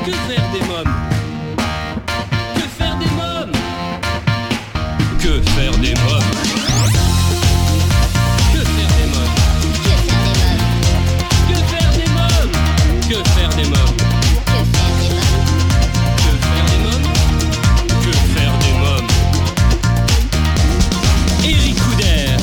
Que faire des mômes? Que faire des mômes? Que faire des mômes? Que faire des mômes? Que faire des mômes? Que faire des mômes? Que faire des mômes? Que faire des mômes? Eric Couder.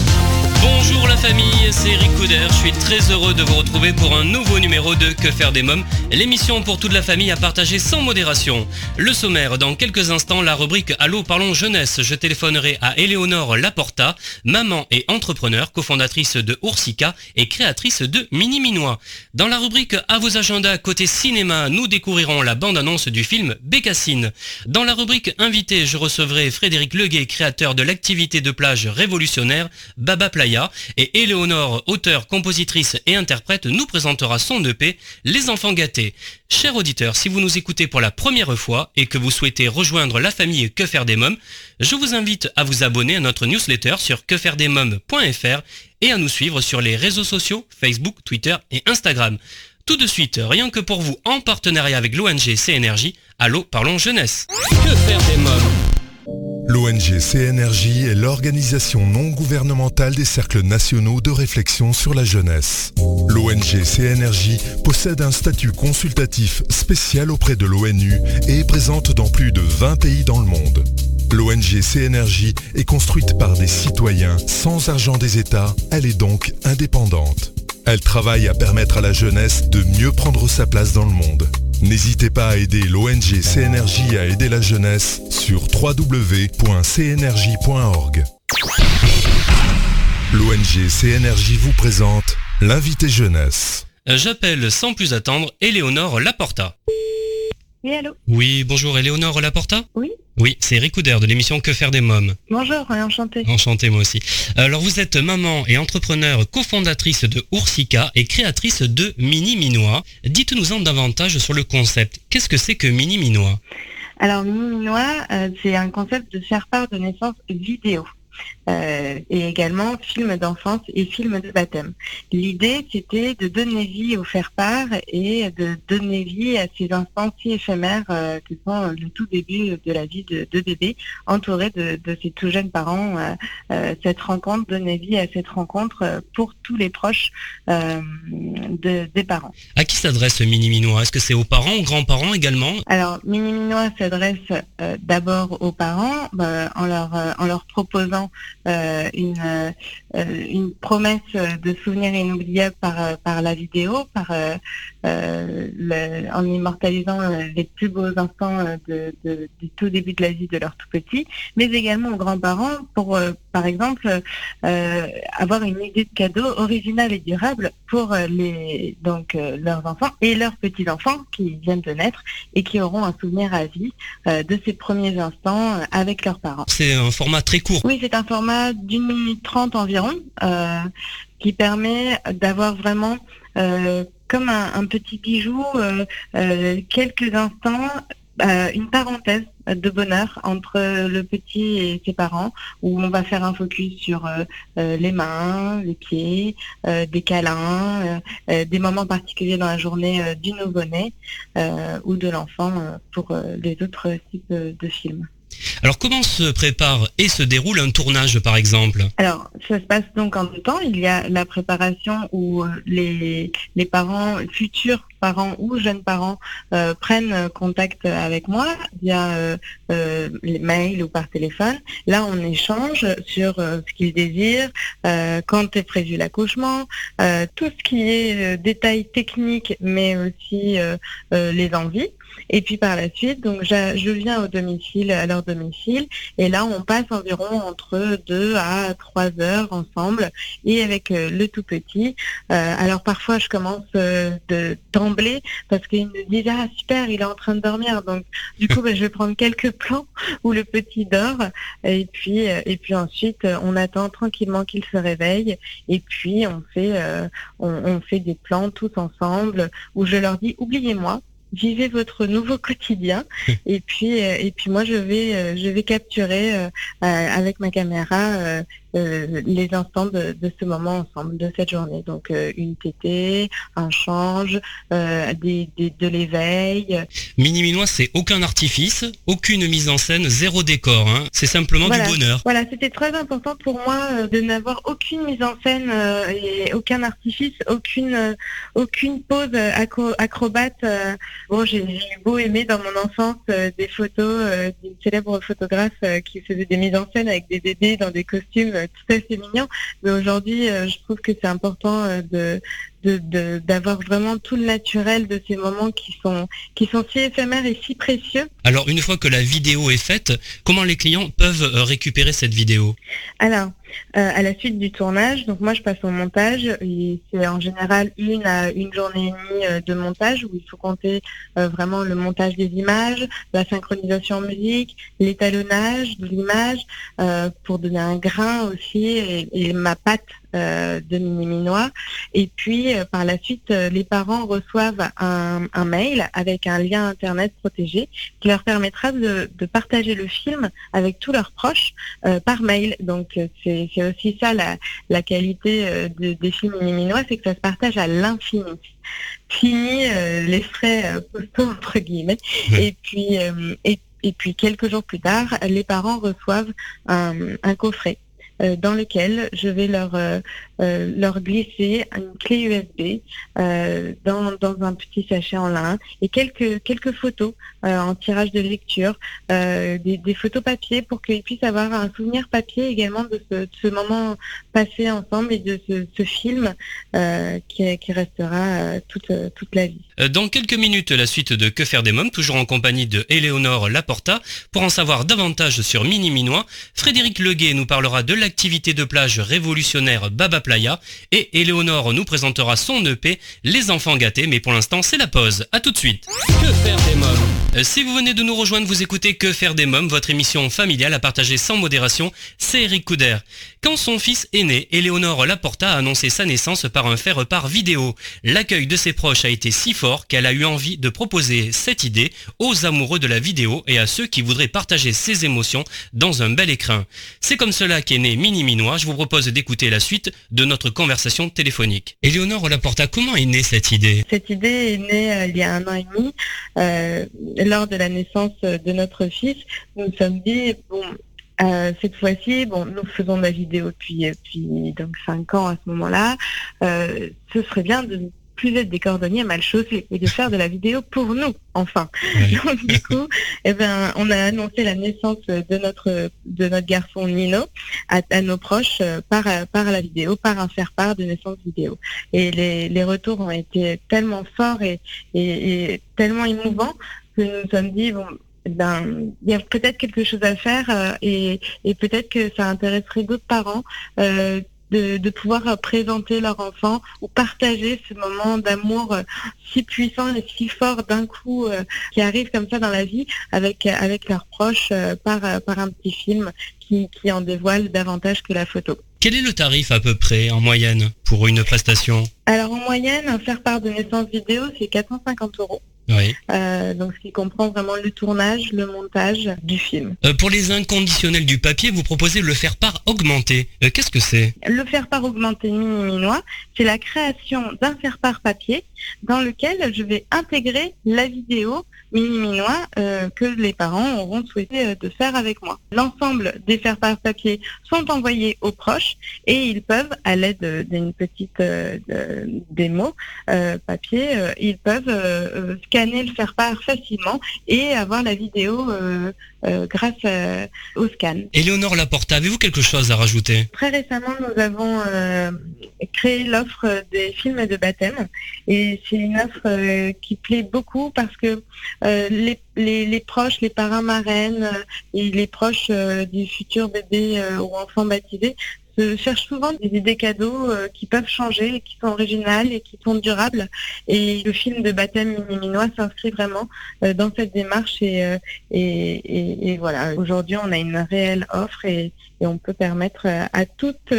Bonjour la famille, c'est Eric Couder. Je suis très heureux de vous retrouver pour un nouveau numéro de Que faire des mômes, l'émission pour toute la famille à partager sans modération. Le sommaire, dans quelques instants, la rubrique Allô, parlons jeunesse. Je téléphonerai à Éléonore Laporta, maman et entrepreneur, cofondatrice de Oursica et créatrice de Mini Minois. Dans la rubrique À vos agendas côté cinéma, nous découvrirons la bande-annonce du film Bécassine. Dans la rubrique Invité, je recevrai Frédéric Leguet, créateur de l'activité de plage révolutionnaire Baba Playa, et Éléonore, auteure, compositrice et interprète, nous présentera son EP Les Enfants Gâtés. Chers auditeurs, si vous nous écoutez pour la première fois et que vous souhaitez rejoindre la famille Que faire des mômes, je vous invite à vous abonner à notre newsletter sur quefairedesmômes.fr et à nous suivre sur les réseaux sociaux Facebook, Twitter et Instagram. Tout de suite, rien que pour vous, en partenariat avec l'ONG CNRJ, Allô, parlons jeunesse. Que faire des mômes? L'ONG CNRJ est l'organisation non gouvernementale des cercles nationaux de réflexion sur la jeunesse. L'ONG CNRJ possède un statut consultatif spécial auprès de l'ONU et est présente dans plus de 20 pays dans le monde. L'ONG CNRJ est construite par des citoyens sans argent des États, elle est donc indépendante. Elle travaille à permettre à la jeunesse de mieux prendre sa place dans le monde. N'hésitez pas à aider l'ONG CNRJ à aider la jeunesse sur www.cnrj.org. L'ONG CNRJ vous présente l'invité jeunesse. J'appelle sans plus attendre Éléonore Laporta. Oui, allô? Oui, bonjour Éléonore Laporta. Oui. Oui, c'est Eric Couder de l'émission Que faire des mômes. Bonjour, enchantée. Enchanté moi aussi. Alors vous êtes maman et entrepreneur, cofondatrice de Oursica et créatrice de Mini Minois. Dites-nous-en davantage sur le concept. Qu'est-ce que c'est que Mini Minois? Alors, Mini Minois, c'est un concept de faire part de naissance vidéo. Et également film d'enfance et film de baptême. L'idée, c'était de donner vie au faire-part et de donner vie à ces instants si éphémères que sont le tout début de la vie de bébé, entouré de ces tout jeunes parents. Cette rencontre, donner vie à cette rencontre pour tous les proches des parents. À qui s'adresse Mini Minois? Est-ce que c'est aux parents, aux grands-parents également? Alors, Mini Minois s'adresse d'abord aux parents en leur proposant une promesse de souvenirs inoubliables par la vidéo, en immortalisant les plus beaux instants du tout début de la vie de leur tout petit, mais également aux grands-parents pour, par exemple, avoir une idée de cadeau originale et durable pour leurs enfants et leurs petits-enfants qui viennent de naître et qui auront un souvenir à vie de ces premiers instants avec leurs parents. C'est un format très court. Oui, c'est un format d'1 minute 30 environ qui permet d'avoir vraiment comme un petit bijou quelques instants, une parenthèse de bonheur entre le petit et ses parents où on va faire un focus sur les mains, les pieds, des câlins, des moments particuliers dans la journée du nouveau-né ou de l'enfant pour les autres types de films. Alors comment se prépare et se déroule un tournage par exemple? Alors ça se passe donc en deux temps. Il y a la préparation où les parents, futurs parents ou jeunes parents prennent contact avec moi via les mails ou par téléphone. Là on échange sur ce qu'ils désirent, quand est prévu l'accouchement, tout ce qui est détails techniques mais aussi les envies. Et puis par la suite, donc je viens au domicile, à leur domicile, et là on passe environ entre 2 à 3 heures ensemble et avec le tout petit. Alors parfois je commence d'emblée parce qu'ils me disent ah super, il est en train de dormir, donc du coup je vais prendre quelques plans où le petit dort et puis ensuite on attend tranquillement qu'il se réveille et puis on fait des plans tous ensemble où je leur dis oubliez-moi. Vivez votre nouveau quotidien et puis moi je vais capturer avec ma caméra les instants de ce moment ensemble, de cette journée. Donc une tétée, un change, de l'éveil. Mini-Minois, c'est aucun artifice, aucune mise en scène, zéro décor. Hein. C'est simplement du bonheur. Voilà, c'était très important pour moi de n'avoir aucune mise en scène et aucun artifice, aucune pose acrobate. Bon, j'ai beau aimer dans mon enfance des photos d'une célèbre photographe qui faisait des mises en scène avec des bébés dans des costumes tout à fait mignons. Mais aujourd'hui, je trouve que c'est important d'avoir vraiment tout le naturel de ces moments qui sont si éphémères et si précieux. Alors, une fois que la vidéo est faite, comment les clients peuvent récupérer cette vidéo ? Alors, à la suite du tournage, donc moi je passe au montage, et c'est en général 1 à 1 journée et demie de montage où il faut compter vraiment le montage des images, la synchronisation en musique, l'étalonnage de l'image pour donner un grain aussi et ma patte de Mini-Minois. Et puis par la suite, les parents reçoivent un mail avec un lien internet protégé qui leur permettra de partager le film avec tous leurs proches par mail. Donc c'est aussi ça la qualité des films Mini-Minois, c'est que ça se partage à l'infini. Fini les frais postaux entre guillemets. Et puis quelques jours plus tard, les parents reçoivent un coffret dans lequel je vais leur glisser une clé USB dans un petit sachet en lin et quelques photos en tirage de lecture, des photos papier pour qu'ils puissent avoir un souvenir papier également de ce moment passé ensemble et de ce film qui restera toute la vie. Dans quelques minutes, la suite de Que faire des mômes, toujours en compagnie de Éléonore Laporta. Pour en savoir davantage sur Mini-Minois, Frédéric Leguet nous parlera de l'activité de plage révolutionnaire Baba Playa et Éléonore nous présentera son EP Les enfants gâtés. Mais pour l'instant, c'est la pause. À tout de suite. Que faire des mômes ? Si vous venez de nous rejoindre, vous écoutez Que faire des mômes, votre émission familiale à partager sans modération. C'est Eric Couder. Quand son fils est né, Éléonore Laporta a annoncé sa naissance par un fait-repart vidéo. L'accueil de ses proches a été si fort qu'elle a eu envie de proposer cette idée aux amoureux de la vidéo et à ceux qui voudraient partager ses émotions dans un bel écrin. C'est comme cela qu'est né Mini-Minois. Je vous propose d'écouter la suite de notre conversation téléphonique. Éléonore Laporta, comment est née cette idée ? Cette idée est née il y a 1 an et demi, lors de la naissance de notre fils. Nous nous sommes dit, cette fois-ci, nous faisons de la vidéo depuis donc 5 ans à ce moment-là. Ce serait bien de ne plus être des cordonniers mal chaussés et de faire de la vidéo pour nous, enfin. Donc du coup, on a annoncé la naissance de notre garçon Nino à nos proches par la vidéo, par un faire-part de naissance vidéo. Et les retours ont été tellement forts et tellement émouvants que nous nous sommes dit, il y a peut-être quelque chose à faire et peut-être que ça intéresserait d'autres parents de pouvoir présenter leur enfant ou partager ce moment d'amour si puissant et si fort d'un coup qui arrive comme ça dans la vie avec leurs proches par un petit film qui en dévoile davantage que la photo. Quel est le tarif à peu près en moyenne pour une prestation ? Alors en moyenne, un faire-part de naissance vidéo, c'est 450 €. Oui. Donc ce qui comprend vraiment le tournage, le montage du film. Pour les inconditionnels du papier, vous proposez le faire-part augmenté. Qu'est-ce que c'est ? Le faire-part augmenté Mini-Minois, c'est la création d'un faire-part papier dans lequel je vais intégrer la vidéo Mini-Minois que les parents auront souhaité de faire avec moi. L'ensemble des faire-part papier sont envoyés aux proches et ils peuvent, à l'aide d'une petite démo papier, ils peuvent scanner le faire-part facilement et avoir la vidéo grâce au scan. Éléonore Laporta, avez-vous quelque chose à rajouter ? Très récemment, nous avons créé l'offre des films de baptême et c'est une offre qui plaît beaucoup parce que les proches, les parrains marraines et les proches du futur bébé ou enfant baptisé cherchent souvent des idées cadeaux qui peuvent changer, qui sont originales et qui sont durables. Et le film de baptême Mini-Minois s'inscrit vraiment dans cette démarche. Et voilà, aujourd'hui, on a une réelle offre et on peut permettre à toutes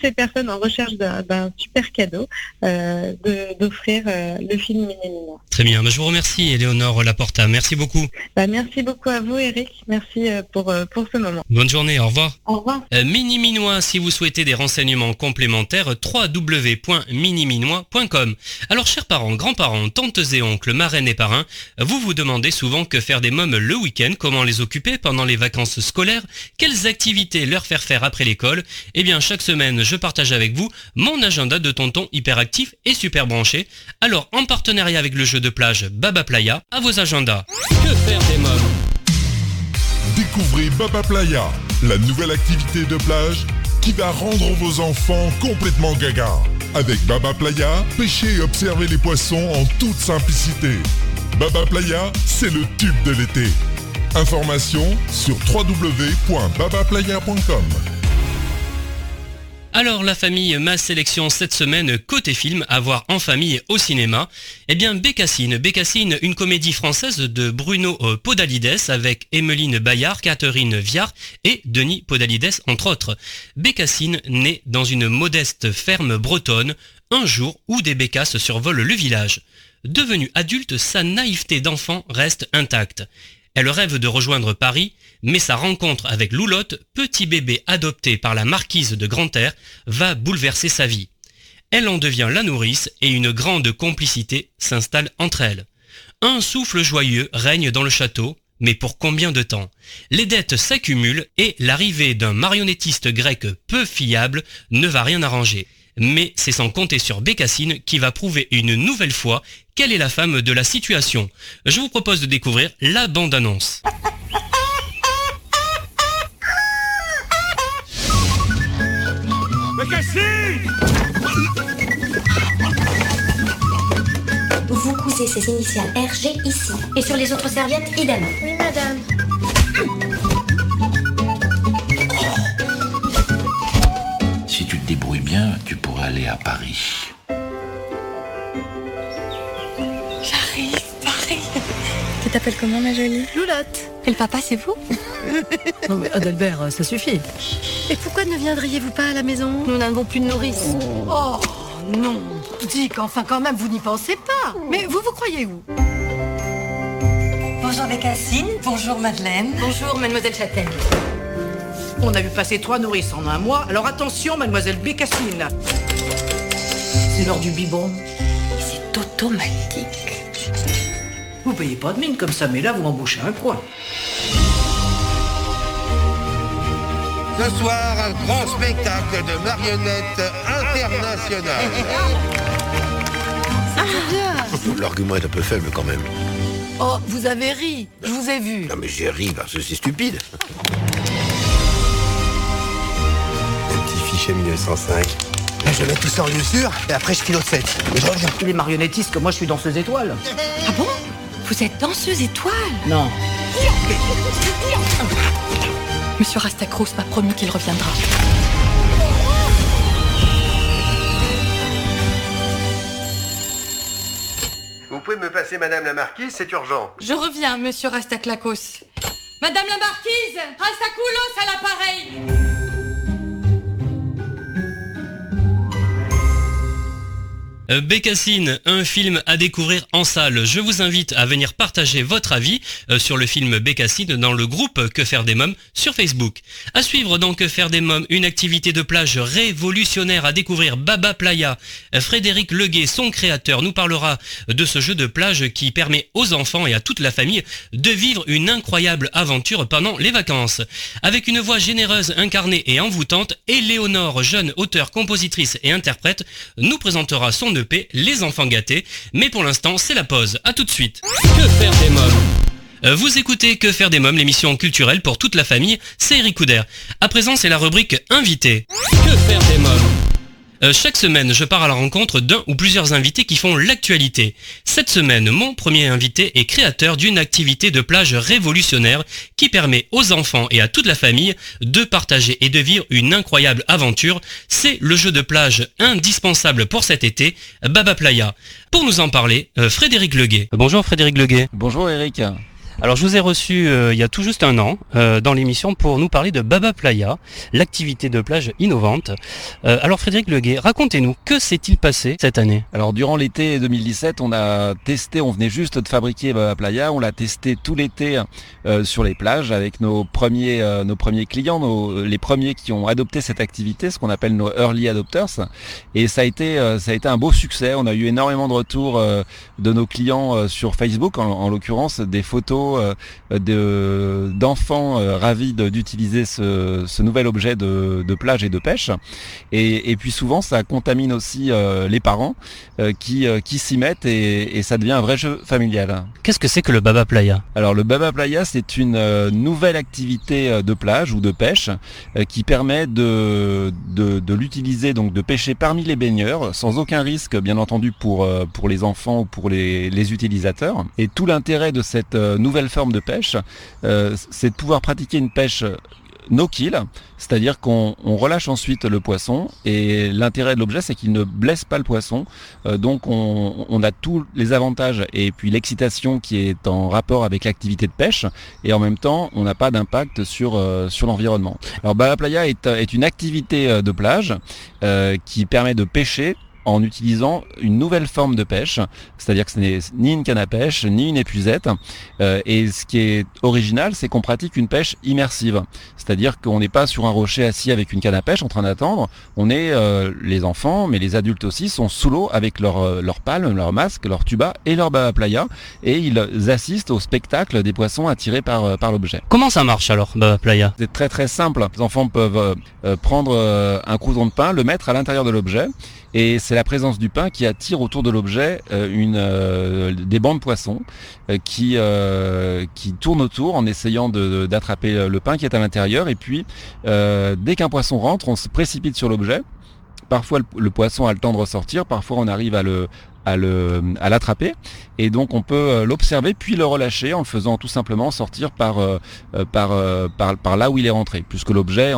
ces personnes en recherche d'un super cadeau d'offrir le film Mini-Minois. Très bien, je vous remercie Éléonore Laporta, merci beaucoup. Merci beaucoup à vous Eric, merci pour ce moment. Bonne journée, au revoir. Au revoir. Mini-Minois, si vous vous souhaitez des renseignements complémentaires, www.miniminois.com. Alors chers parents, grands-parents, tantes et oncles, marraines et parrains, vous vous demandez souvent que faire des mômes le week-end, comment les occuper pendant les vacances scolaires, quelles activités leur faire après l'école. Eh bien chaque semaine je partage avec vous mon agenda de tonton hyperactif et super branché. Alors en partenariat avec le jeu de plage Baba Playa, à vos agendas. Que faire des mômes? Découvrez Baba Playa, la nouvelle activité de plage qui va rendre vos enfants complètement gaga. Avec Baba Playa, pêchez et observez les poissons en toute simplicité. Baba Playa, c'est le tube de l'été. Informations sur www.babaplaya.com. Alors la famille, ma sélection cette semaine côté film à voir en famille au cinéma. Eh bien Bécassine, une comédie française de Bruno Podalides avec Emmeline Bayard, Catherine Viard et Denis Podalides entre autres. Bécassine naît dans une modeste ferme bretonne un jour où des bécasses survolent le village. Devenue adulte, sa naïveté d'enfant reste intacte. Elle rêve de rejoindre Paris, mais sa rencontre avec Loulotte, petit bébé adopté par la marquise de Grantaire, va bouleverser sa vie. Elle en devient la nourrice et une grande complicité s'installe entre elles. Un souffle joyeux règne dans le château, mais pour combien de temps? Les dettes s'accumulent et l'arrivée d'un marionnettiste grec peu fiable ne va rien arranger. Mais c'est sans compter sur Bécassine qui va prouver une nouvelle fois qu'elle est la femme de la situation. Je vous propose de découvrir la bande-annonce. Bécassine! Vous cousez ces initiales RG ici. Et sur les autres serviettes, idem. Oui, madame. Si tu te débrouilles bien, tu pourrais aller à Paris. J'arrive. Tu t'appelles comment, ma jolie? Loulotte. Et le papa, c'est vous? Non mais Adalbert, ça suffit. Et pourquoi ne viendriez-vous pas à la maison? Nous n'avons plus de nourrice. Oh non, Dick, enfin quand même, vous n'y pensez pas. Mais vous croyez où? Bonjour Bécassine, bonjour Madeleine. Bonjour, mademoiselle Châtaigne. On a vu passer 3 nourrices en un mois, alors attention, mademoiselle Bécassine. C'est l'heure du biberon. C'est automatique. Vous payez pas de mine comme ça, mais là, vous embauchez un coin. Ce soir, un grand spectacle de marionnettes internationales. L'argument est un peu faible quand même. Oh, vous avez ri, je vous ai vu. Non mais j'ai ri parce que c'est stupide. Un petit fichier 1905. Je mets tout ça en lieu sûr et après je file au 7. Et je reviens. Les marionnettistes, que moi je suis danseuse étoile. Ah bon? Vous êtes danseuse étoile? Non. Monsieur Rastacrous m'a promis qu'il reviendra. Vous pouvez me passer madame la marquise, c'est urgent. Je reviens, monsieur Rastaclacos. Madame la marquise, Rastacoulos à l'appareil. Bécassine, un film à découvrir en salle. Je vous invite à venir partager votre avis sur le film Bécassine dans le groupe Que faire des mômes sur Facebook. À suivre dans Que faire des mômes, une activité de plage révolutionnaire à découvrir, Baba Playa. Frédéric Leguet, son créateur, nous parlera de ce jeu de plage qui permet aux enfants et à toute la famille de vivre une incroyable aventure pendant les vacances. Avec une voix généreuse, incarnée et envoûtante, Éléonore, jeune auteure, compositrice et interprète, nous présentera son EP Les Enfants Gâtés, mais pour l'instant c'est la pause. À tout de suite. Que faire des mômes? Vous écoutez Que faire des mômes, l'émission culturelle pour toute la famille, c'est Eric Couder. À présent c'est la rubrique Invité. Que faire des mômes? Chaque semaine, je pars à la rencontre d'un ou plusieurs invités qui font l'actualité. Cette semaine, mon premier invité est créateur d'une activité de plage révolutionnaire qui permet aux enfants et à toute la famille de partager et de vivre une incroyable aventure. C'est le jeu de plage indispensable pour cet été, Baba Playa. Pour nous en parler, Frédéric Leguet. Bonjour Frédéric Leguet. Bonjour Eric. Alors je vous ai reçu il y a tout juste un an dans l'émission pour nous parler de Baba Playa, l'activité de plage innovante. Alors Frédéric Leguet, racontez-nous, que s'est-il passé cette année? Alors durant l'été 2017, on venait juste de fabriquer Baba Playa, on l'a testé tout l'été sur les plages avec nos premiers clients, les premiers qui ont adopté cette activité, ce qu'on appelle nos early adopters. Et ça a été un beau succès. On a eu énormément de retours de nos clients sur Facebook, en l'occurrence des photos d'enfants ravis d'utiliser ce nouvel objet de plage et de pêche. Et puis souvent ça contamine aussi les parents qui s'y mettent et ça devient un vrai jeu familial. Qu'est-ce que c'est que le Baba Playa? Alors le Baba Playa, c'est une nouvelle activité de plage ou de pêche qui permet de l'utiliser, donc de pêcher parmi les baigneurs sans aucun risque, bien entendu, pour les enfants ou pour les utilisateurs. Et tout l'intérêt de cette nouvelle forme de pêche, c'est de pouvoir pratiquer une pêche no-kill, c'est-à-dire qu'on relâche ensuite le poisson et l'intérêt de l'objet, c'est qu'il ne blesse pas le poisson. Donc on a tous les avantages et puis l'excitation qui est en rapport avec l'activité de pêche et en même temps on n'a pas d'impact sur l'environnement. Alors Baba Playa est une activité de plage qui permet de pêcher en utilisant une nouvelle forme de pêche, c'est-à-dire que ce n'est ni une canne à pêche, ni une épuisette. Et ce qui est original, c'est qu'on pratique une pêche immersive. C'est-à-dire qu'on n'est pas sur un rocher assis avec une canne à pêche en train d'attendre. On est, les enfants, mais les adultes aussi, sont sous l'eau avec leur palme, leur masque, leur tuba et leur Baba Playa. Et ils assistent au spectacle des poissons attirés par l'objet. Comment ça marche alors, Baba Playa? C'est très très simple. Les enfants peuvent prendre un croûton de pain, le mettre à l'intérieur de l'objet. Et c'est la présence du pain qui attire autour de l'objet des bancs de poissons qui tournent autour en essayant d'attraper le pain qui est à l'intérieur. Et puis, dès qu'un poisson rentre, on se précipite sur l'objet. Parfois, le poisson a le temps de ressortir. Parfois, on arrive à l'attraper. Et donc, on peut l'observer puis le relâcher en le faisant tout simplement sortir par là où il est rentré. Puisque l'objet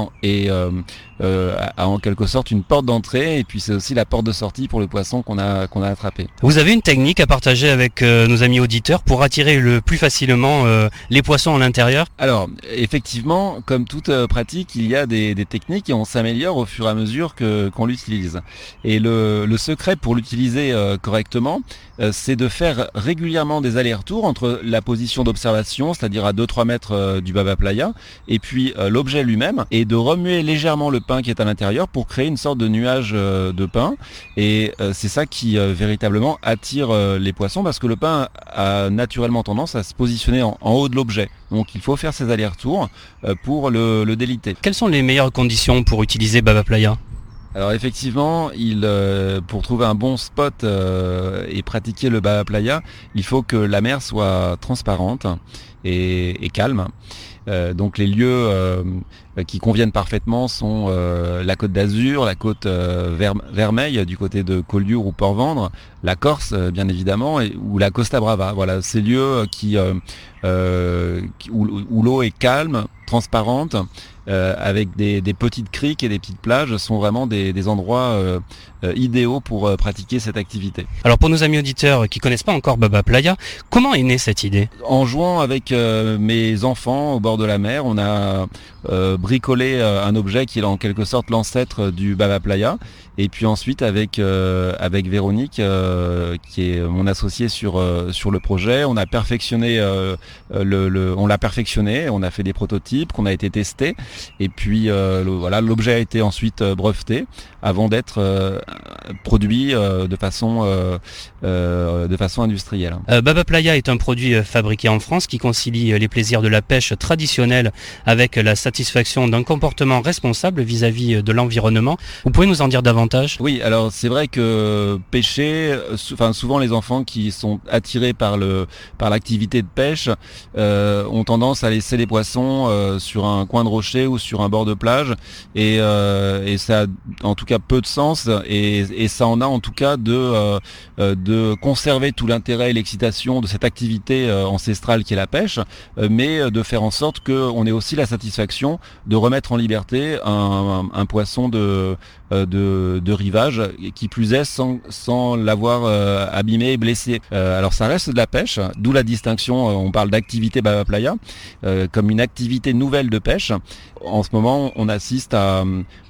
a en quelque sorte une porte d'entrée et puis c'est aussi la porte de sortie pour le poisson qu'on a attrapé. Vous avez une technique à partager avec nos amis auditeurs pour attirer le plus facilement les poissons à l'intérieur? Alors effectivement, comme toute pratique, il y a des techniques et on s'améliore au fur et à mesure qu'on l'utilise. Et le secret pour l'utiliser correctement, c'est de faire régulièrement des allers-retours entre la position d'observation, c'est-à-dire à 2-3 mètres du Baba Playa, et puis l'objet lui-même, et de remuer légèrement le pain qui est à l'intérieur pour créer une sorte de nuage de pain. Et c'est ça qui véritablement attire les poissons, parce que le pain a naturellement tendance à se positionner en haut de l'objet. Donc il faut faire ces allers-retours pour le déliter. Quelles sont les meilleures conditions pour utiliser Baba Playa? Alors effectivement, pour trouver un bon spot et pratiquer le Baba Playa, il faut que la mer soit transparente et calme. Donc les lieux qui conviennent parfaitement sont la Côte d'Azur, la côte Vermeille du côté de Collioure ou Port-Vendre, la Corse bien évidemment, ou la Costa Brava. Voilà, ces lieux où l'eau est calme, transparente, avec des petites criques et des petites plages sont vraiment des endroits idéaux pour pratiquer cette activité. Alors pour nos amis auditeurs qui connaissent pas encore Baba Playa, comment est née cette idée? En jouant avec mes enfants au bord de la mer, on a bricolé un objet qui est en quelque sorte l'ancêtre du Baba Playa. Et puis ensuite avec Véronique qui est mon associée sur le projet, on a perfectionné on l'a perfectionné, on a fait des prototypes qu'on a été testés et puis l'objet a été ensuite breveté avant d'être produit de façon industrielle. Baba Playa est un produit fabriqué en France qui concilie les plaisirs de la pêche traditionnelle avec la satisfaction d'un comportement responsable vis-à-vis de l'environnement. Vous pouvez nous en dire davantage? Oui, alors c'est vrai que pêcher, souvent les enfants qui sont attirés par l'activité de pêche ont tendance à laisser les poissons sur un coin de rocher ou sur un bord de plage et ça a en tout cas peu de sens et ça en a en tout cas de conserver tout l'intérêt et l'excitation de cette activité ancestrale qui est la pêche, mais de faire en sorte qu'on ait aussi la satisfaction de remettre en liberté un poisson de rivage, qui plus est sans l'avoir abîmé et blessé. Alors ça reste de la pêche, d'où la distinction, on parle d'activité Baba Playa, comme une activité nouvelle de pêche. En ce moment, on assiste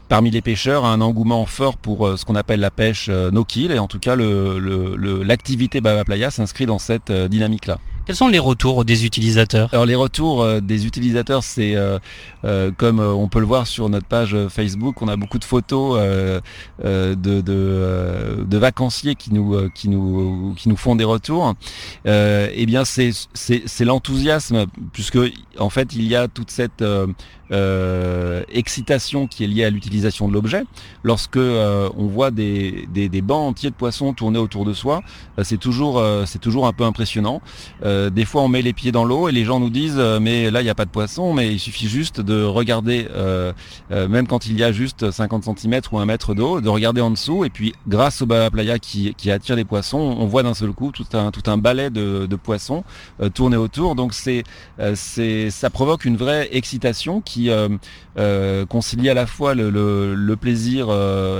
parmi les pêcheurs à un engouement fort pour ce qu'on appelle la pêche no-kill, et en tout cas l'activité Baba Playa s'inscrit dans cette dynamique-là. Quels sont les retours des utilisateurs ? Alors les retours des utilisateurs, c'est comme on peut le voir sur notre page Facebook, on a beaucoup de photos de vacanciers qui nous font des retours. Eh bien c'est l'enthousiasme, puisque en fait il y a toute cette excitation qui est liée à l'utilisation de l'objet. Lorsque on voit des bancs entiers de poissons tourner autour de soi, c'est toujours un peu impressionnant. Des fois on met les pieds dans l'eau et les gens nous disent mais là il n'y a pas de poisson, mais il suffit juste de regarder, même quand il y a juste 50 cm ou 1 mètre d'eau, de regarder en dessous, et puis grâce au Baba Playa qui attire les poissons, on voit d'un seul coup tout un balai de poissons tourner autour. Donc ça provoque une vraie excitation qui concilie à la fois le plaisir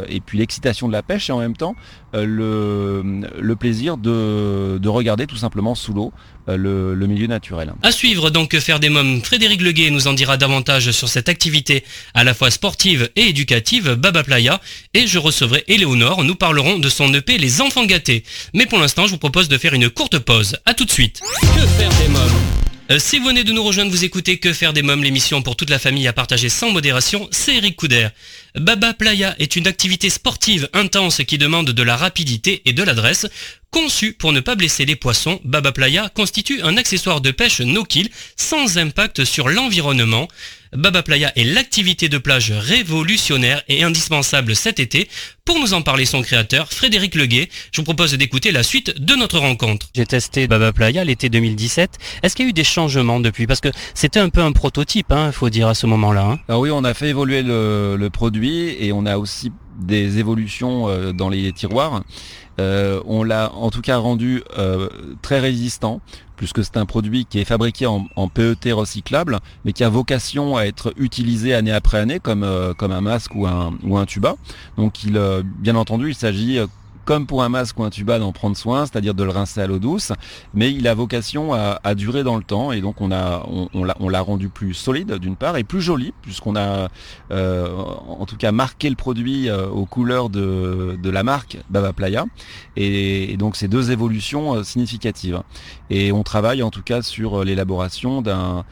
et puis l'excitation de la pêche, et en même temps le plaisir de regarder tout simplement sous l'eau le milieu naturel. À suivre donc Que faire des mômes. Frédéric Leguet nous en dira davantage sur cette activité à la fois sportive et éducative Baba Playa, et je recevrai Éléonore, nous parlerons de son EP Les Enfants Gâtés. Mais pour l'instant je vous propose de faire une courte pause. À tout de suite. Que faire des mômes. Si vous venez de nous rejoindre, vous écoutez Que faire des mômes, l'émission pour toute la famille à partager sans modération, c'est Eric Couder. Baba Playa est une activité sportive intense qui demande de la rapidité et de l'adresse. Conçu pour ne pas blesser les poissons, Baba Playa constitue un accessoire de pêche no-kill sans impact sur l'environnement. Baba Playa est l'activité de plage révolutionnaire et indispensable cet été. Pour nous en parler, son créateur, Frédéric Leguet, je vous propose d'écouter la suite de notre rencontre. J'ai testé Baba Playa l'été 2017. Est-ce qu'il y a eu des changements depuis ? Parce que c'était un peu un prototype, faut dire, à ce moment-là. Alors oui, on a fait évoluer le produit, et on a aussi des évolutions dans les tiroirs. On l'a en tout cas rendu très résistant, puisque c'est un produit qui est fabriqué en PET recyclable, mais qui a vocation à être utilisé année après année comme un masque ou un tuba. Donc bien entendu, il s'agit comme pour un masque ou un tuba d'en prendre soin, c'est-à-dire de le rincer à l'eau douce, mais il a vocation à durer dans le temps, et donc on l'a rendu plus solide d'une part, et plus joli, puisqu'on a en tout cas marqué le produit aux couleurs de la marque Baba Playa, et donc c'est deux évolutions significatives. Et on travaille en tout cas sur l'élaboration d'un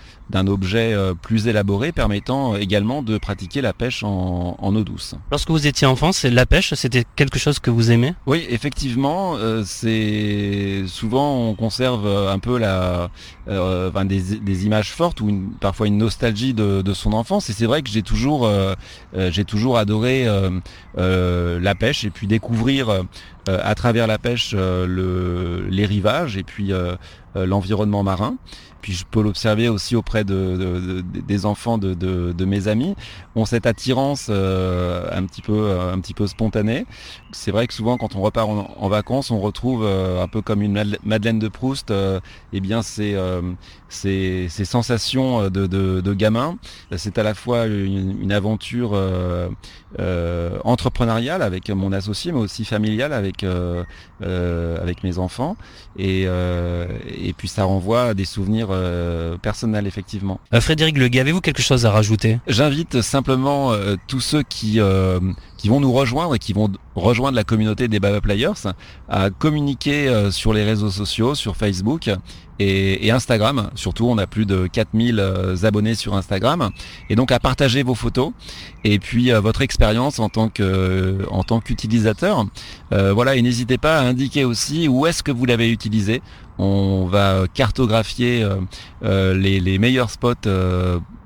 objet plus élaboré, permettant également de pratiquer la pêche en eau douce. Lorsque vous étiez enfant, la pêche, c'était quelque chose que vous aimez ? Oui, effectivement, c'est souvent on conserve un peu des images fortes ou parfois une nostalgie de son enfance, et c'est vrai que j'ai toujours adoré la pêche, et puis découvrir à travers la pêche les rivages, et puis l'environnement marin. Puis je peux l'observer aussi auprès des enfants de mes amis, ont cette attirance un petit peu spontanée. C'est vrai que souvent quand on repart en vacances, on retrouve un peu comme une Madeleine de Proust, ces sensations de gamin. C'est à la fois une aventure entrepreneuriale avec mon associé, mais aussi familiale avec mes enfants, et puis ça renvoie à des souvenirs personnels, effectivement. Frédéric Leguet, avez-vous quelque chose à rajouter ? J'invite simplement tous ceux qui vont nous rejoindre et qui vont rejoindre la communauté des Baba Players à communiquer sur les réseaux sociaux, sur Facebook et Instagram. Surtout, on a plus de 4000 abonnés sur Instagram, et donc à partager vos photos et puis votre expérience en tant qu'utilisateur. Voilà, et n'hésitez pas à indiquer aussi où est-ce que vous l'avez utilisé. On va cartographier les meilleurs spots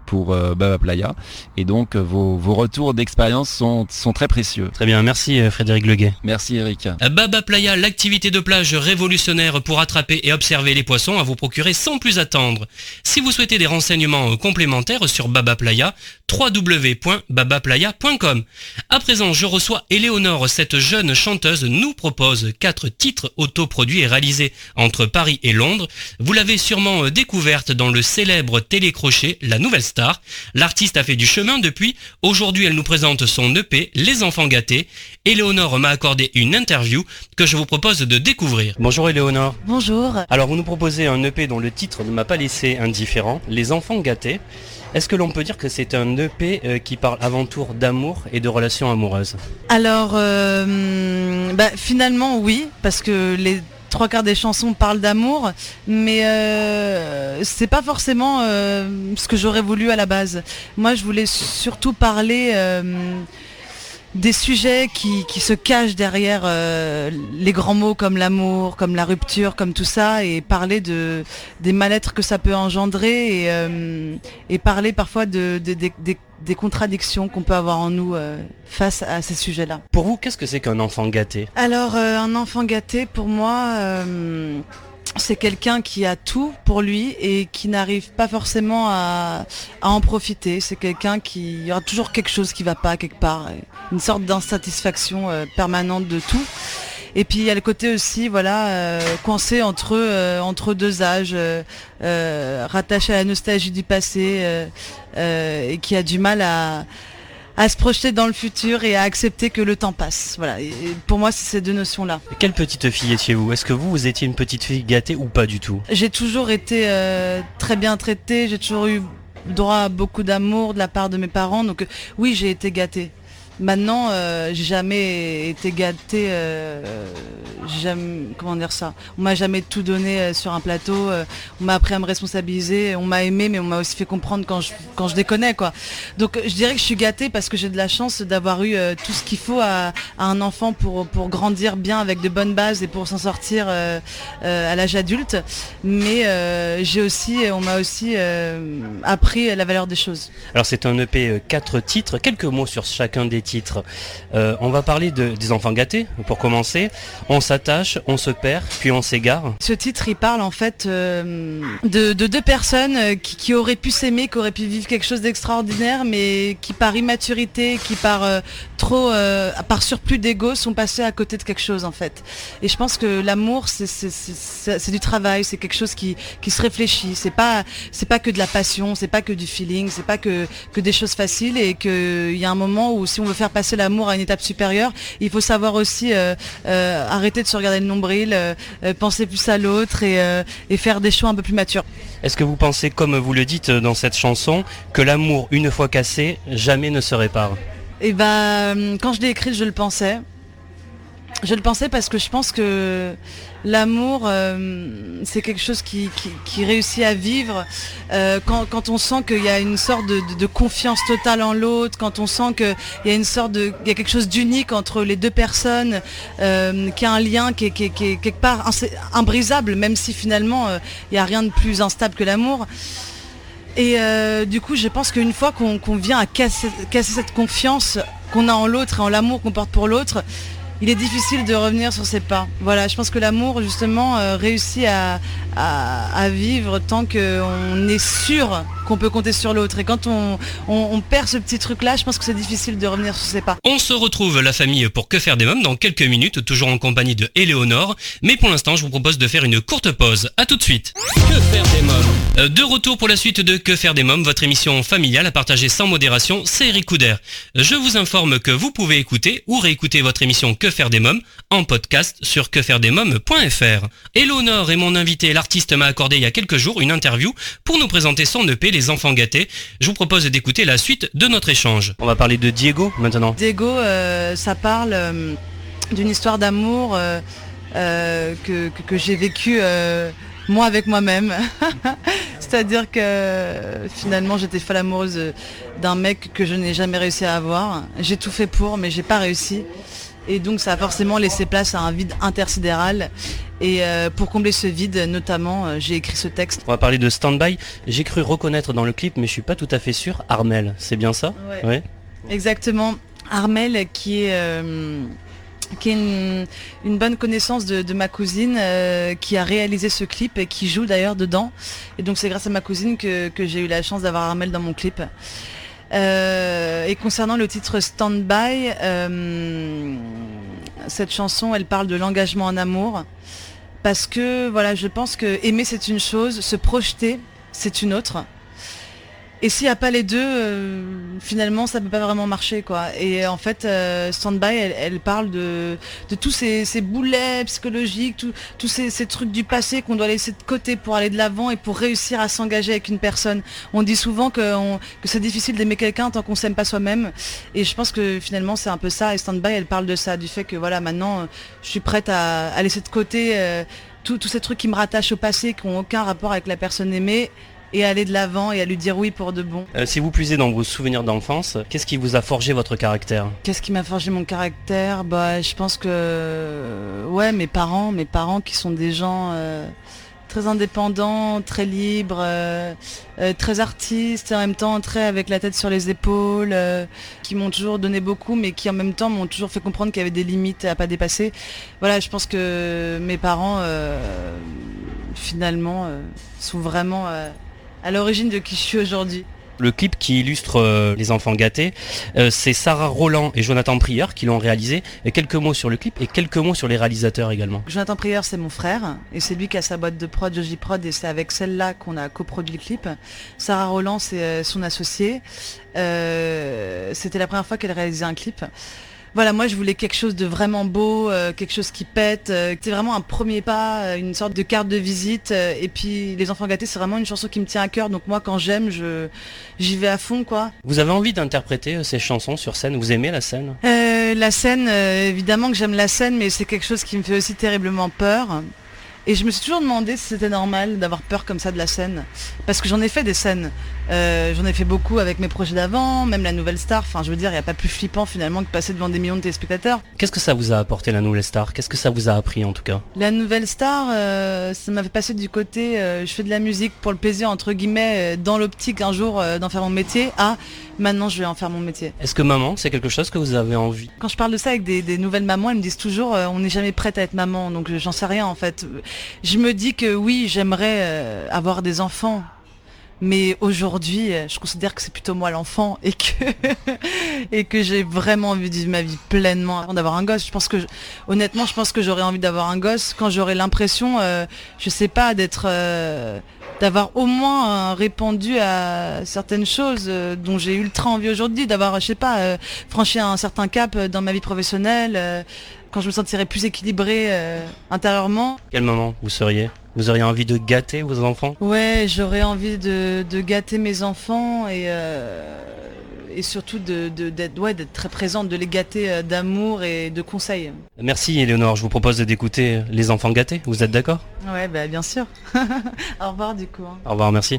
pour Baba Playa, et donc vos retours d'expérience sont très précieux. Très bien, merci Frédéric Leguet. Merci Eric. Baba Playa, l'activité de plage révolutionnaire pour attraper et observer les poissons, à vous procurer sans plus attendre. Si vous souhaitez des renseignements complémentaires sur Baba Playa, www.babaplaya.com. À présent, je reçois Éléonore. Cette jeune chanteuse nous propose 4 titres autoproduits et réalisés entre Paris et Londres. Vous l'avez sûrement découverte dans le célèbre télécrochet La Nouvelle Star. star. L'artiste a fait du chemin depuis. Aujourd'hui, elle nous présente son EP, Les Enfants Gâtés. Éléonore m'a accordé une interview que je vous propose de découvrir. Bonjour Éléonore. Bonjour. Alors vous nous proposez un EP dont le titre ne m'a pas laissé indifférent, Les Enfants Gâtés. Est-ce que l'on peut dire que c'est un EP qui parle avant tout d'amour et de relations amoureuses ? Alors, finalement oui, parce que les 3/4 des chansons parlent d'amour, mais c'est pas forcément ce que j'aurais voulu à la base. Moi, je voulais surtout parler des sujets qui se cachent derrière les grands mots comme l'amour, comme la rupture, comme tout ça, et parler des mal-être que ça peut engendrer et parler parfois des contradictions qu'on peut avoir en nous face à ces sujets-là. Pour vous, qu'est-ce que c'est qu'un enfant gâté ? Alors, un enfant gâté, pour moi, c'est quelqu'un qui a tout pour lui et qui n'arrive pas forcément à en profiter. C'est quelqu'un il y aura toujours quelque chose qui va pas quelque part, une sorte d'insatisfaction permanente de tout. Et puis il y a le côté aussi, coincé entre deux âges, rattaché à la nostalgie du passé, et qui a du mal à se projeter dans le futur et à accepter que le temps passe. Voilà. Et pour moi, c'est ces deux notions-là. Quelle petite fille étiez-vous ? Est-ce que vous étiez une petite fille gâtée ou pas du tout ? J'ai toujours été très bien traitée, j'ai toujours eu droit à beaucoup d'amour de la part de mes parents, donc oui, j'ai été gâtée. Maintenant, j'ai jamais été gâtée, comment dire ça ? On m'a jamais tout donné sur un plateau, on m'a appris à me responsabiliser, on m'a aimé, mais on m'a aussi fait comprendre quand je déconnais, quoi. Donc je dirais que je suis gâtée parce que j'ai de la chance d'avoir eu tout ce qu'il faut à un enfant pour grandir bien avec de bonnes bases et pour s'en sortir à l'âge adulte. Mais on m'a aussi appris la valeur des choses. Alors c'est un EP 4 titres, quelques mots sur chacun des titres. On va parler des enfants gâtés pour commencer. On s'attache, on se perd, puis on s'égare. Ce titre, il parle en fait de deux personnes qui auraient pu s'aimer, qui auraient pu vivre quelque chose d'extraordinaire, mais qui par immaturité, qui par par surplus d'ego sont passés à côté de quelque chose en fait. Et je pense que l'amour, c'est du travail, c'est quelque chose qui se réfléchit. C'est pas que de la passion, c'est pas que du feeling, c'est pas que des choses faciles, et qu'il y a un moment où si on veut faire passer l'amour à une étape supérieure, il faut savoir aussi arrêter de se regarder le nombril, penser plus à l'autre et faire des choix un peu plus matures. Est-ce que vous pensez, comme vous le dites dans cette chanson, que l'amour, une fois cassé, jamais ne se répare ? Et quand je l'ai écrite, je le pensais. Je le pensais parce que je pense que l'amour, c'est quelque chose qui réussit à vivre quand on sent qu'il y a une sorte de confiance totale en l'autre, quand on sent qu'il y a il y a quelque chose d'unique entre les deux personnes, qu'il y a un lien qui est quelque part imbrisable, même si finalement il n'y a rien de plus instable que l'amour. Et du coup, je pense qu'une fois qu'on vient à casser cette confiance qu'on a en l'autre et en l'amour qu'on porte pour l'autre, il est difficile de revenir sur ses pas. Voilà, je pense que l'amour, justement, réussit à vivre tant qu'on est sûr qu'on peut compter sur l'autre. Et quand on perd ce petit truc-là, je pense que c'est difficile de revenir sur ses pas. On se retrouve, la famille, pour Que faire des mômes dans quelques minutes, toujours en compagnie de Éléonore. Mais pour l'instant, je vous propose de faire une courte pause. À tout de suite. Que faire des mômes ? De retour pour la suite de Que faire des mômes, votre émission familiale à partager sans modération, c'est Eric Couder. Je vous informe que vous pouvez écouter ou réécouter votre émission Que faire des mômes en podcast sur quefairedesmômes.fr. Éléonore est mon invité. L'artiste m'a accordé il y a quelques jours une interview pour nous présenter son EP Les Enfants Gâtés. Je vous propose d'écouter la suite de notre échange. On va parler de Diego maintenant. Diego, ça parle d'une histoire d'amour que j'ai vécue moi avec moi-même. C'est-à-dire que finalement j'étais folle amoureuse d'un mec que je n'ai jamais réussi à avoir. J'ai tout fait pour, mais j'ai pas réussi. Et donc ça a forcément laissé place à un vide intersidéral. Et pour combler ce vide, notamment, j'ai écrit ce texte. On va parler de Stand By. J'ai cru reconnaître dans le clip, mais je suis pas tout à fait sûr, Armel. C'est bien ça ? Ouais. Exactement. Armel qui est une bonne connaissance de ma cousine qui a réalisé ce clip et qui joue d'ailleurs dedans. Et donc c'est grâce à ma cousine que j'ai eu la chance d'avoir Armel dans mon clip. Et concernant le titre Stand By, cette chanson, elle parle de l'engagement en amour. Parce que voilà, je pense que aimer c'est une chose, se projeter c'est une autre. Et s'il n'y a pas les deux, finalement, ça peut pas vraiment marcher, quoi. Et en fait, Stand By, elle parle de tous ces boulets psychologiques, tous ces trucs du passé qu'on doit laisser de côté pour aller de l'avant et pour réussir à s'engager avec une personne. On dit souvent que c'est difficile d'aimer quelqu'un tant qu'on s'aime pas soi-même. Et je pense que finalement, c'est un peu ça. Et Stand By, elle parle de ça, du fait que voilà, maintenant, je suis prête à laisser de côté tous ces trucs qui me rattachent au passé, qui n'ont aucun rapport avec la personne aimée, et aller de l'avant et à lui dire oui pour de bon. Si vous puisez dans vos souvenirs d'enfance, qu'est-ce qui vous a forgé votre caractère ? Qu'est-ce qui m'a forgé mon caractère ? Je pense que mes parents qui sont des gens très indépendants, très libres, très artistes, et en même temps très avec la tête sur les épaules, qui m'ont toujours donné beaucoup, mais qui en même temps m'ont toujours fait comprendre qu'il y avait des limites à pas dépasser. Voilà, je pense que mes parents, finalement, sont vraiment à l'origine de qui je suis aujourd'hui. Le clip qui illustre Les enfants gâtés, c'est Sarah Roland et Jonathan Prieur qui l'ont réalisé. Et quelques mots sur le clip et quelques mots sur les réalisateurs également. Jonathan Prieur, c'est mon frère et c'est lui qui a sa boîte de prod, Joji Prod, et c'est avec celle-là qu'on a coproduit le clip. Sarah Roland, c'est son associée. C'était la première fois qu'elle réalisait un clip. Voilà, moi je voulais quelque chose de vraiment beau, quelque chose qui pète. C'est vraiment un premier pas, une sorte de carte de visite. Et puis Les enfants gâtés, c'est vraiment une chanson qui me tient à cœur. Donc moi, quand j'aime, j'y vais à fond, quoi. Vous avez envie d'interpréter ces chansons sur scène ? Vous aimez la scène ? La scène, évidemment que j'aime la scène, mais c'est quelque chose qui me fait aussi terriblement peur. Et je me suis toujours demandé si c'était normal d'avoir peur comme ça de la scène. Parce que j'en ai fait des scènes. J'en ai fait beaucoup avec mes projets d'avant, même la Nouvelle Star. Enfin, je veux dire, il n'y a pas plus flippant finalement que de passer devant des millions de téléspectateurs. Qu'est-ce que ça vous a apporté, la Nouvelle Star ? Qu'est-ce que ça vous a appris en tout cas ? La Nouvelle Star, ça m'a fait passer du côté je fais de la musique pour le plaisir, entre guillemets, dans l'optique un jour d'en faire mon métier, à maintenant je vais en faire mon métier. Est-ce que maman, c'est quelque chose que vous avez envie ? Quand je parle de ça avec des nouvelles mamans, elles me disent toujours on n'est jamais prête à être maman, donc j'en sais rien en fait. Je me dis que oui, j'aimerais avoir des enfants. Mais aujourd'hui, je considère que c'est plutôt moi l'enfant et que j'ai vraiment envie de vivre ma vie pleinement avant d'avoir un gosse. Honnêtement, je pense que j'aurais envie d'avoir un gosse quand j'aurais l'impression, je sais pas, d'avoir au moins répondu à certaines choses dont j'ai ultra envie aujourd'hui, d'avoir, je sais pas, franchi un certain cap dans ma vie professionnelle, quand je me sentirais plus équilibrée intérieurement. Quel moment vous seriez ? Vous auriez envie de gâter vos enfants ? Ouais, j'aurais envie de gâter mes enfants et surtout d'être très présente, de les gâter d'amour et de conseils. Merci Éléonore, je vous propose d'écouter Les enfants gâtés, vous êtes d'accord ? Ouais, bien sûr. Au revoir du coup. Au revoir, merci.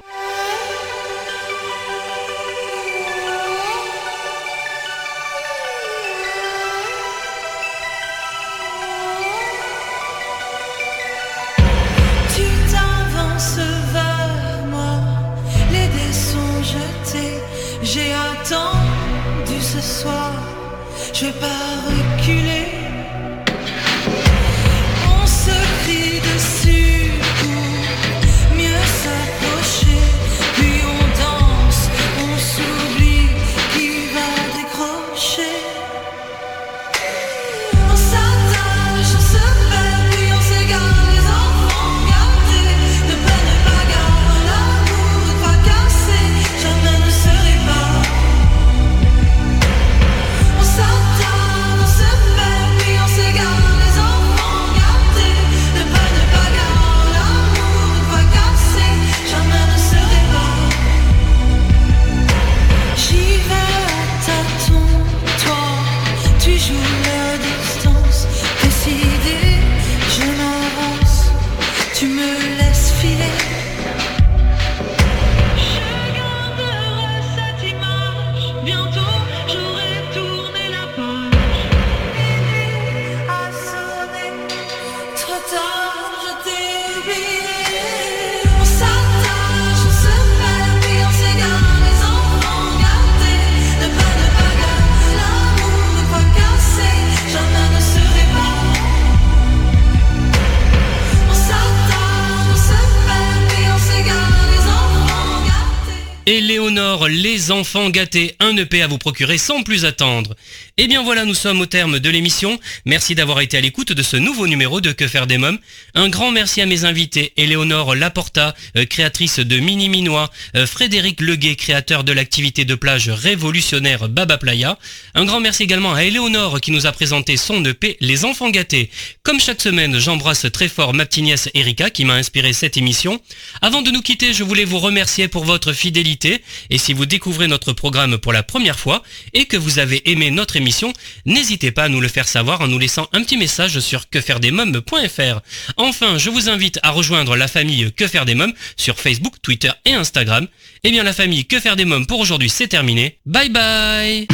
J'ai attendu ce soir, je vais pas reculer. On se crie dessus pour mieux s'approcher, puis on danse, on s'oublie qui va décrocher. On s'attache, on se perd, puis on s'égare, les enfants gâtés, de peine et bagarre, l'amour pas cassé, jamais ne serait pas. On s'attend, on se perd. et Léonore, les enfants gâtés, un EP à vous procurer sans plus attendre. Et bien voilà, nous sommes au terme de l'émission. Merci d'avoir été à l'écoute de ce nouveau numéro de Que faire des mômes. Un grand merci à mes invités, Éléonore Laporta, créatrice de Mini Minois, Frédéric Leguet, créateur de l'activité de plage révolutionnaire Baba Playa. Un grand merci également à Éléonore qui nous a présenté son EP Les enfants gâtés. Comme chaque semaine, j'embrasse très fort ma petite nièce Erika qui m'a inspiré cette émission. Avant de nous quitter, je voulais vous remercier pour votre fidélité. Et si vous découvrez notre programme pour la première fois et que vous avez aimé notre émission, n'hésitez pas à nous le faire savoir en nous laissant un petit message sur quefairedesmoms.fr. Enfin, je vous invite à rejoindre la famille Que faire des mômes sur Facebook, Twitter et Instagram. Eh bien la famille Que faire des mômes pour aujourd'hui c'est terminé. Bye bye.